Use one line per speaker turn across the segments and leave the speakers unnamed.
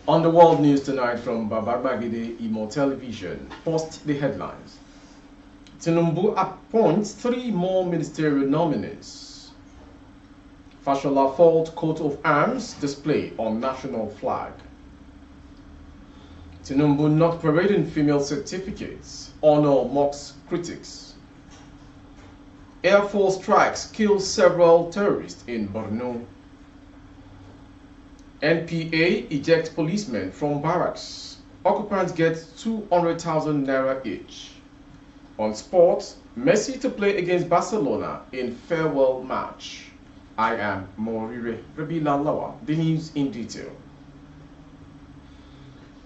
On the world news tonight from Babarbagide Imo Television, first the headlines. Tinubu appoints 3 more ministerial nominees. Fashola fault coat of arms display on national flag. Tinubu not parading female certificates. Honor mocks critics. Air Force strikes kill several terrorists in Borno. NPA eject policemen from barracks. Occupants get 200,000 naira each. On sports, Messi to play against Barcelona in farewell match. I am Morire Rabila Lawa. The news in detail.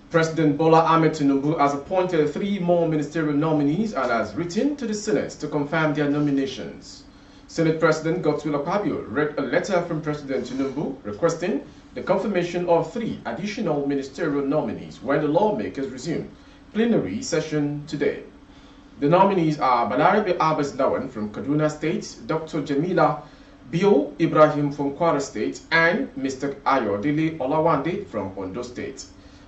President Bola Ahmed Tinubu has appointed 3 more ministerial nominees and has written to the Senate to confirm their nominations. Senate President Godswill Akpabio read a letter from President Tinubu requesting the confirmation of 3 additional ministerial nominees when the lawmakers resume plenary session today. The nominees are Balarabe Abbas Lawan from Kaduna State, Dr. Jamila Bio Ibrahim from Kwara State, and Mr. Ayodele Olawande from Ondo State.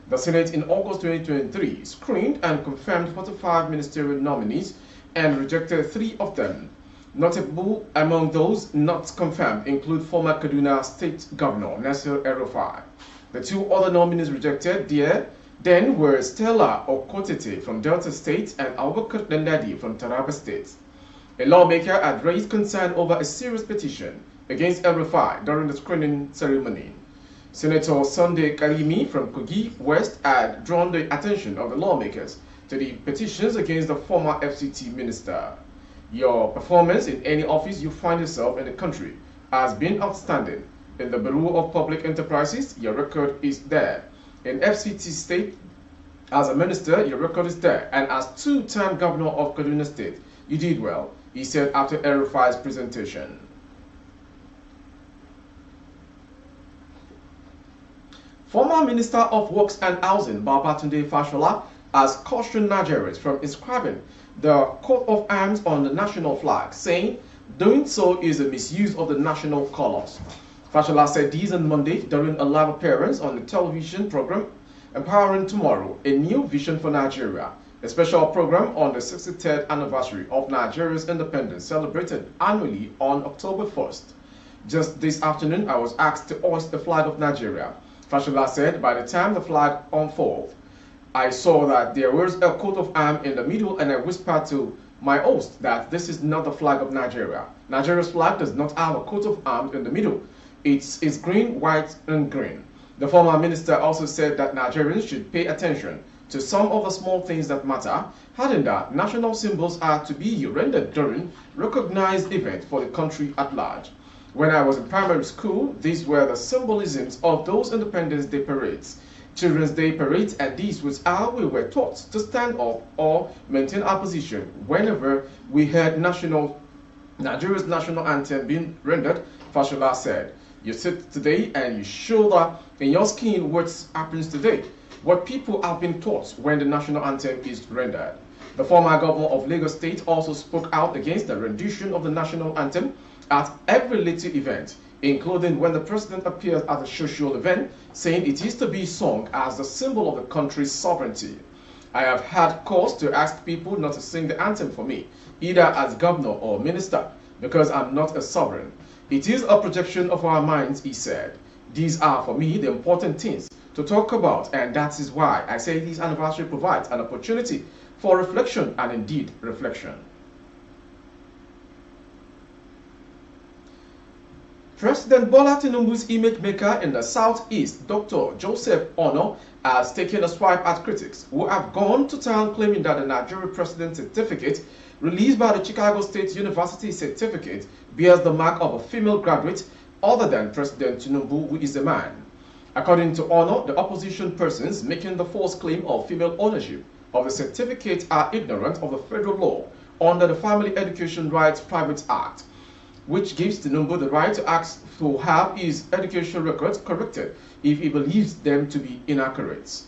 The Senate in August 2023 screened and confirmed 45 ministerial nominees and rejected 3 of them. Notable among those not confirmed include former Kaduna State Governor Nasir El-Rufai. The 2 other nominees rejected then were Stella Okotete from Delta State and Abubakar Dandadi from Taraba State. A lawmaker had raised concern over a serious petition against El-Rufai during the screening ceremony. Senator Sunday Karimi from Kogi West had drawn the attention of the lawmakers to the petitions against the former FCT minister. Your performance in any office you find yourself in the country has been outstanding. In the Bureau of Public Enterprises, your record is there. In FCT State, as a minister, your record is there. And as 2-term governor of Kaduna State, you did well, he said after El-Rufai's presentation. Former Minister of Works and Housing, Babatunde Fashola, has cautioned Nigerians from inscribing the coat of arms on the national flag, saying doing so is a misuse of the national colors. Fashola said this on Monday during a live appearance on the television program Empowering Tomorrow, a New Vision for Nigeria, a special program on the 63rd anniversary of Nigeria's independence celebrated annually on October 1st. Just this afternoon, I was asked to hoist the flag of Nigeria. Fashola said by the time the flag unfolded, I saw that there was a coat of arms in the middle and I whispered to my host that this is not the flag of Nigeria. Nigeria's flag does not have a coat of arms in the middle. It's green, white, and green. The former minister also said that Nigerians should pay attention to some of the small things that matter, adding that national symbols are to be rendered during recognized events for the country at large. When I was in primary school, these were the symbolisms of those Independence Day parades, Children's Day parades, and this was how we were taught to stand up or maintain our position whenever we heard Nigeria's national anthem being rendered, Fashola said. You sit today and you show that in your skin what happens today, what people have been taught when the national anthem is rendered. The former governor of Lagos State also spoke out against the rendition of the national anthem at every little event, including when the president appears at a social event, saying it is to be sung as the symbol of the country's sovereignty. I have had cause to ask people not to sing the anthem for me, either as governor or minister, because I'm not a sovereign. It is a projection of our minds, he said. These are, for me, the important things to talk about, and that is why I say this anniversary provides an opportunity for reflection and indeed reflection. President Bola Tinubu's image maker in the southeast, Dr. Joseph Ono, has taken a swipe at critics who have gone to town claiming that the Nigerian president certificate released by the Chicago State University certificate bears the mark of a female graduate other than President Tinubu, who is a man. According to Ono, the opposition persons making the false claim of female ownership of the certificate are ignorant of the federal law under the Family Education Rights Private Act, which gives Tinubu the right to ask to have his education records corrected if he believes them to be inaccurate.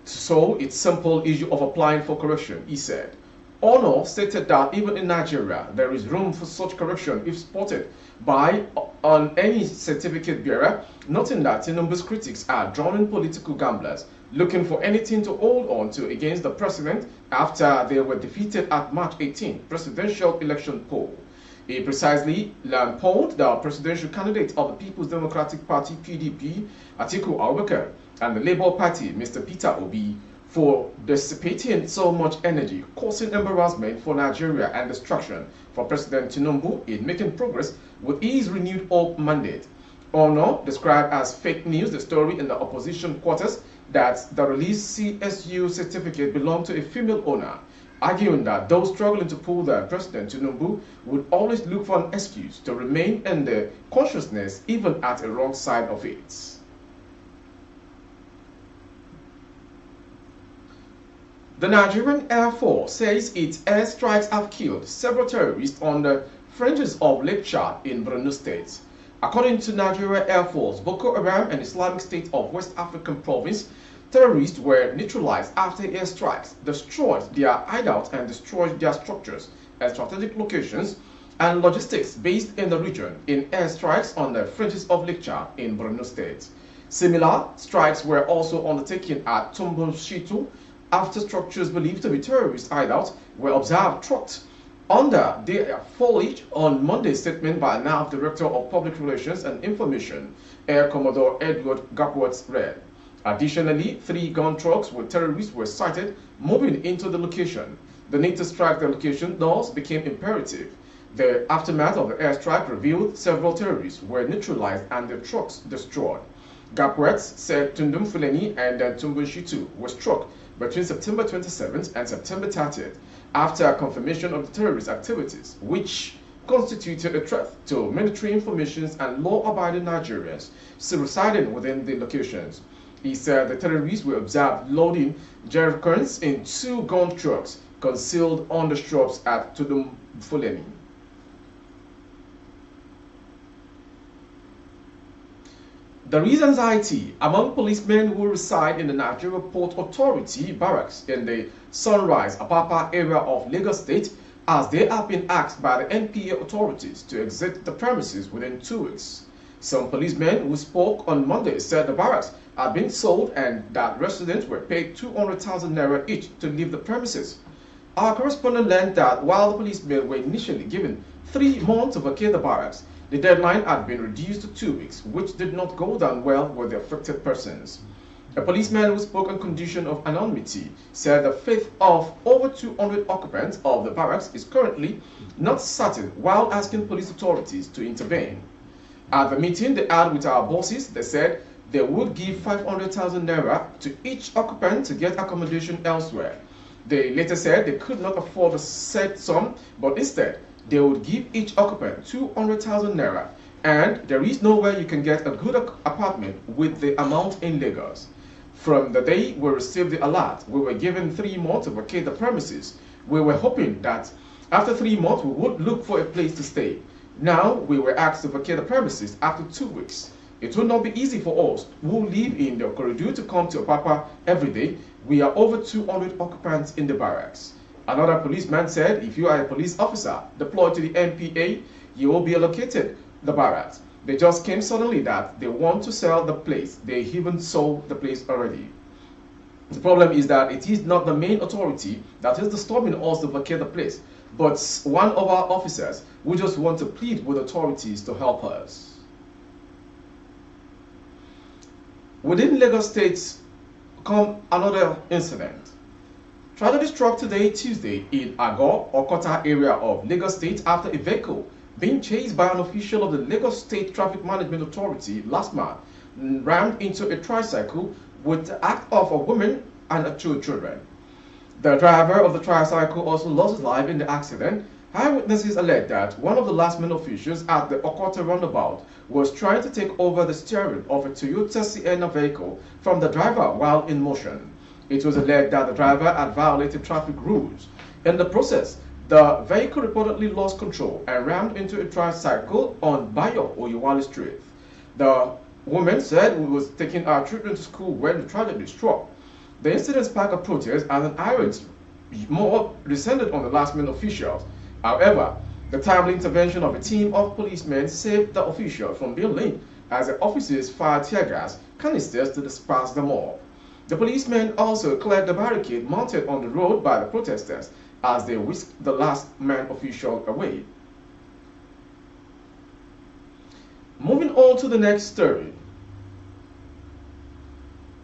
So it's simple issue of applying for correction, he said. Ono stated that even in Nigeria, there is room for such correction if spotted by on any certificate bearer, noting that Tinubu's critics are drowning political gamblers looking for anything to hold on to against the president after they were defeated at March 18 presidential election poll. He precisely polled the presidential candidate of the People's Democratic Party (PDP), Atiku Abubakar, and the Labour Party, Mr. Peter Obi, for dissipating so much energy, causing embarrassment for Nigeria and destruction for President Tinubu in making progress with his renewed hope mandate. Ono described as fake news the story in the opposition quarters that the released CSU certificate belonged to a female owner, arguing that those struggling to pull the President Tinubu would always look for an excuse to remain in the consciousness even at a wrong side of it. The Nigerian Air Force says its airstrikes have killed several terrorists on the fringes of Lake Chad in Borno State. According to Nigeria Air Force, Boko Haram and Islamic State of West African Province terrorists were neutralized after airstrikes destroyed their hideouts and destroyed their structures at strategic locations and logistics based in the region in airstrikes on the fringes of Lake Chad in Borno State. Similar strikes were also undertaken at Tumbushitu after structures believed to be terrorist hideouts were observed trucked under their foliage on Monday's statement by NAV Director of Public Relations and Information, Air Commodore Edward Gapworth read. Additionally, 3 gun trucks with terrorists were sighted moving into the location. The need to strike the location thus became imperative. The aftermath of the airstrike revealed several terrorists were neutralized and the trucks destroyed. Gapworth said Tundum Fulani and Tumbushitu were struck between September 27th and September 30th after confirmation of the terrorist activities, which constituted a threat to military information and law-abiding Nigerians still residing within the locations. He said the terrorists were observed loading jerrycans in 2 gun trucks concealed on the shrubs at Tudum Fulani. There is anxiety among policemen who reside in the Nigeria Port Authority barracks in the Sunrise Apapa area of Lagos State as they have been asked by the NPA authorities to exit the premises within 2 weeks. Some policemen who spoke on Monday said the barracks had been sold and that residents were paid 200,000 naira each to leave the premises. Our correspondent learned that while the policemen were initially given 3 months to vacate the barracks, the deadline had been reduced to 2 weeks, which did not go down well with the affected persons. A policeman who spoke on condition of anonymity said the fate of over 200 occupants of the barracks is currently not certain, while asking police authorities to intervene. At the meeting they had with our bosses, they said they would give 500,000 naira to each occupant to get accommodation elsewhere. They later said they could not afford the said sum, but instead they would give each occupant 200,000 naira, and there is nowhere you can get a good apartment with the amount in Lagos. From the day we received the alert, we were given 3 months to vacate the premises. We were hoping that after 3 months we would look for a place to stay. Now we were asked to vacate the premises after 2 weeks. It will not be easy for us who live in the corridor to come to Apapa every day. We are over 200 occupants in the barracks. Another policeman said if you are a police officer deployed to the NPA, you will be allocated the barracks. They just came suddenly that they want to sell the place. They even sold the place already. The problem is that it is not the main authority that is disturbing us to vacate the place, but one of our officers who just want to plead with authorities to help us. Within Lagos State come another incident. Tragedy struck today, Tuesday, in Agor, Okota area of Lagos State after a vehicle being chased by an official of the Lagos State Traffic Management Authority last month rammed into a tricycle with the act of a woman and 2 children. The driver of the tricycle also lost his life in the accident. Eyewitnesses alleged that one of the last-minute officials at the Okota roundabout was trying to take over the steering of a Toyota Sienna vehicle from the driver while in motion. It was alleged that the driver had violated traffic rules. In the process, the vehicle reportedly lost control and rammed into a tricycle on Bayo Oyewale Street. The woman said we was taking our children to school when the tragedy struck. The incident sparked a protest and an irate mob descended on the last-minute officials. However, the timely intervention of a team of policemen saved the officials from being linked as the officers fired tear gas canisters to disperse the mob. The policemen also cleared the barricade mounted on the road by the protesters as they whisked the last man official away. Moving on to the next story.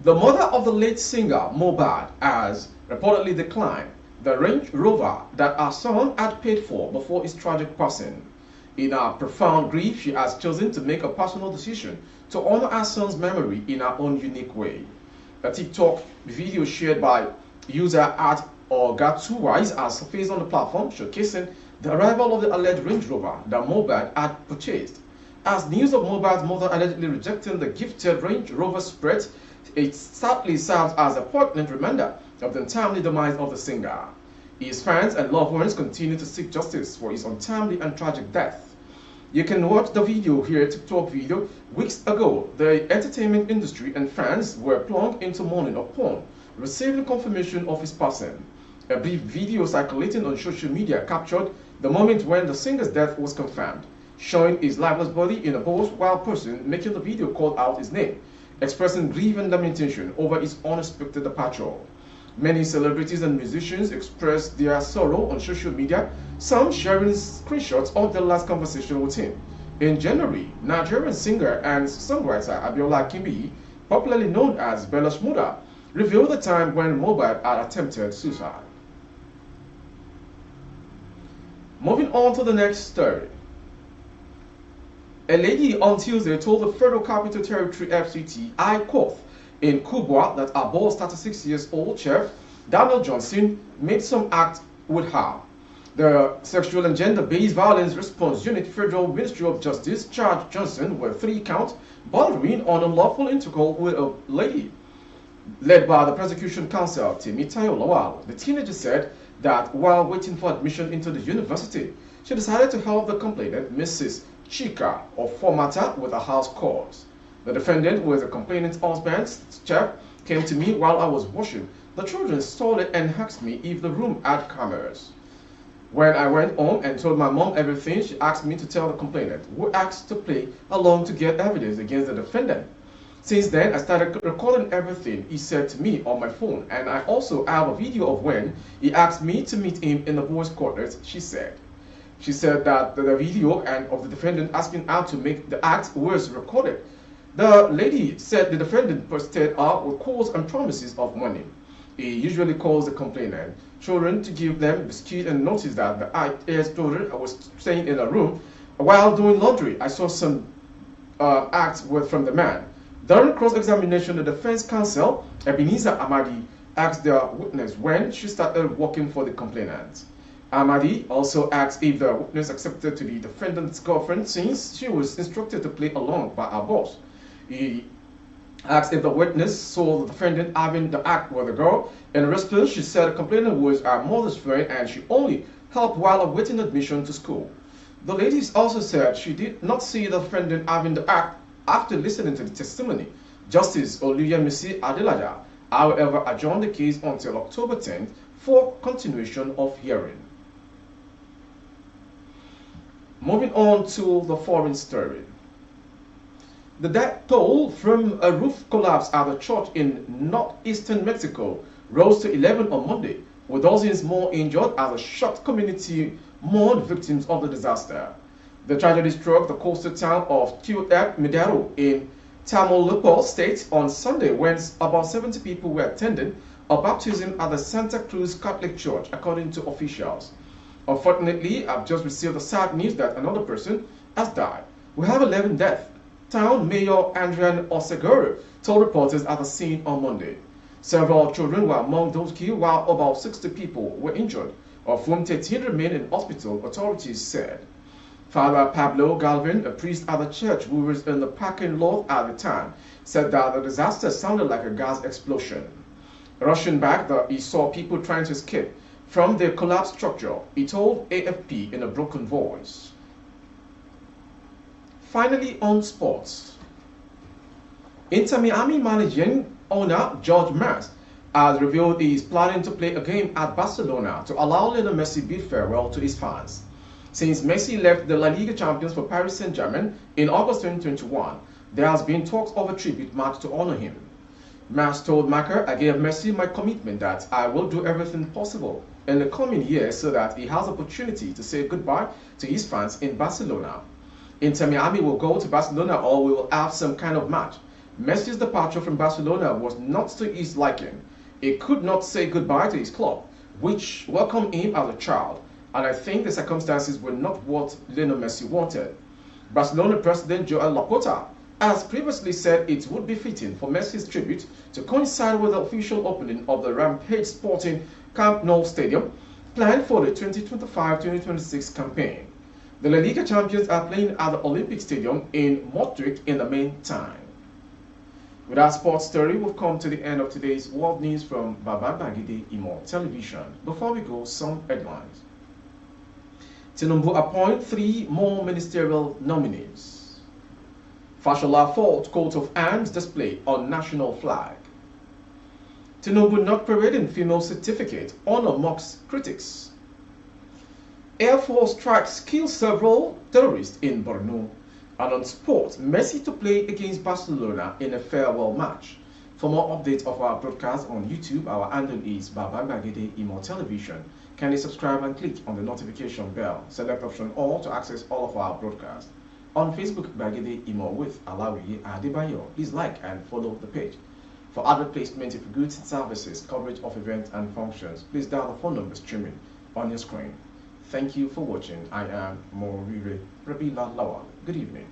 The mother of the late singer Mohbad has reportedly declined the Range Rover that her son had paid for before his tragic passing. In her profound grief, she has chosen to make a personal decision to honor her son's memory in her own unique way. A TikTok video shared by user at Orga2Wise has surfaced on the platform, showcasing the arrival of the alleged Range Rover that Mohbad had purchased. As news of Mohbad's mother allegedly rejecting the gifted Range Rover spread, it sadly serves as a poignant reminder of the untimely demise of the singer. His fans and loved ones continue to seek justice for his untimely and tragic death. You can watch the video here, TikTok video. Weeks ago, the entertainment industry and fans were plunged into mourning upon receiving confirmation of his passing. A brief video circulating on social media captured the moment when the singer's death was confirmed, showing his lifeless body in a boat while a person making the video called out his name, expressing grief and lamentation over his unexpected departure. Many celebrities and musicians expressed their sorrow on social media, some sharing screenshots of their last conversation with him. In January, Nigerian singer and songwriter Abiola Kimbi, popularly known as Bella Shmurda, revealed the time when Mohbad had attempted suicide. Moving on to the next story. A lady on Tuesday told the Federal Capital Territory FCT High Court in Kubwa that her boss, 36-year-old chef Daniel Johnson, made some act with her. The Sexual and Gender-Based Violence Response Unit Federal Ministry of Justice charged Johnson with 3 counts bordering on unlawful intercourse with a lady. Led by the Prosecution Counsel Temitayo Lawal, the teenager said that while waiting for admission into the university, she decided to help the complainant, Mrs. Chika of Formata, with a house chores. The defendant, who is a complainant's husband's chef, came to me while I was washing. The children saw it and asked me if the room had cameras. When I went home and told my mom everything, she asked me to tell the complainant, who asked to play along to get evidence against the defendant. Since then, I started recording everything he said to me on my phone, and I also have a video of when he asked me to meet him in the boys' quarters, she said. She said that the video and of the defendant asking her to make the act was recorded. The lady said the defendant posted her with calls and promises of money. He usually calls the complainant children to give them biscuit and noticed that the heirs daughter was staying in a room. While doing laundry, I saw some acts from the man. During cross-examination, the defense counsel, Ebenezer Amadi, asked the witness when she started working for the complainant. Amadi also asked if the witness accepted to be the defendant's girlfriend since she was instructed to play along by her boss. He asked if the witness saw the defendant having the act with the girl. In response, she said the complainant was her mother's friend and she only helped while awaiting admission to school. The lady also said she did not see the defendant having the act after listening to the testimony. Justice Oluyemisi Adelaja, however, adjourned the case until October 10th for continuation of hearing. Moving on to the foreign story. The death toll from a roof collapse at a church in northeastern Mexico rose to 11 on Monday, with dozens more injured as a shocked community mourned victims of the disaster. The tragedy struck the coastal town of Ciudad Madero in Tamaulipas State on Sunday when about 70 people were attending a baptism at the Santa Cruz Catholic Church, according to officials. Unfortunately, I've just received the sad news that another person has died. We have 11 deaths. Town Mayor Adrian Oseguro told reporters at the scene on Monday. Several children were among those killed, while about 60 people were injured, of whom 13 remain in hospital, authorities said. Father Pablo Galvin, a priest at the church who was in the parking lot at the time, said that the disaster sounded like a gas explosion. Rushing back, he saw people trying to escape from the collapsed structure, he told AFP in a broken voice. Finally, on sports. Inter Miami managing owner George Mas has revealed he is planning to play a game at Barcelona to allow Lionel Messi bid farewell to his fans. Since Messi left the La Liga champions for Paris Saint-Germain in August 2021, there has been talks of a tribute match to honor him. Mas told Macker, "I gave Messi my commitment that I will do everything possible in the coming years so that he has opportunity to say goodbye to his fans in Barcelona. Inter Miami will go to Barcelona or we will have some kind of match." Messi's departure from Barcelona was not to his liking. He could not say goodbye to his club, which welcomed him as a child, and I think the circumstances were not what Lionel Messi wanted. Barcelona president Joel Laporta has previously said it would be fitting for Messi's tribute to coincide with the official opening of the Rampage Sporting Camp Nou Stadium, planned for the 2025-2026 campaign. The La Liga champions are playing at the Olympic Stadium in Madrid in the meantime. With our sports story, we've come to the end of today's world news from Baba Gbagede Imo Television. Before we go, some headlines. Tinubu appoint 3 more ministerial nominees. Fashola fault coat of arms display on national flag. Tinubu not parading female certificate, honor mocks critics. Air Force strikes kill several terrorists in Borno. And on sports, Messi to play against Barcelona in a farewell match. For more updates of our broadcast on YouTube, our handle is Baba Gbagede Imo Television. Kindly subscribe and click on the notification bell. Select option all to access all of our broadcasts. On Facebook, Gbagede Imo with Alawi Adebayo. Please like and follow the page. For advert placement of goods and services, coverage of events and functions, please dial the phone number streaming on your screen. Thank you for watching. I am Morire Rabila Lawal. Good evening.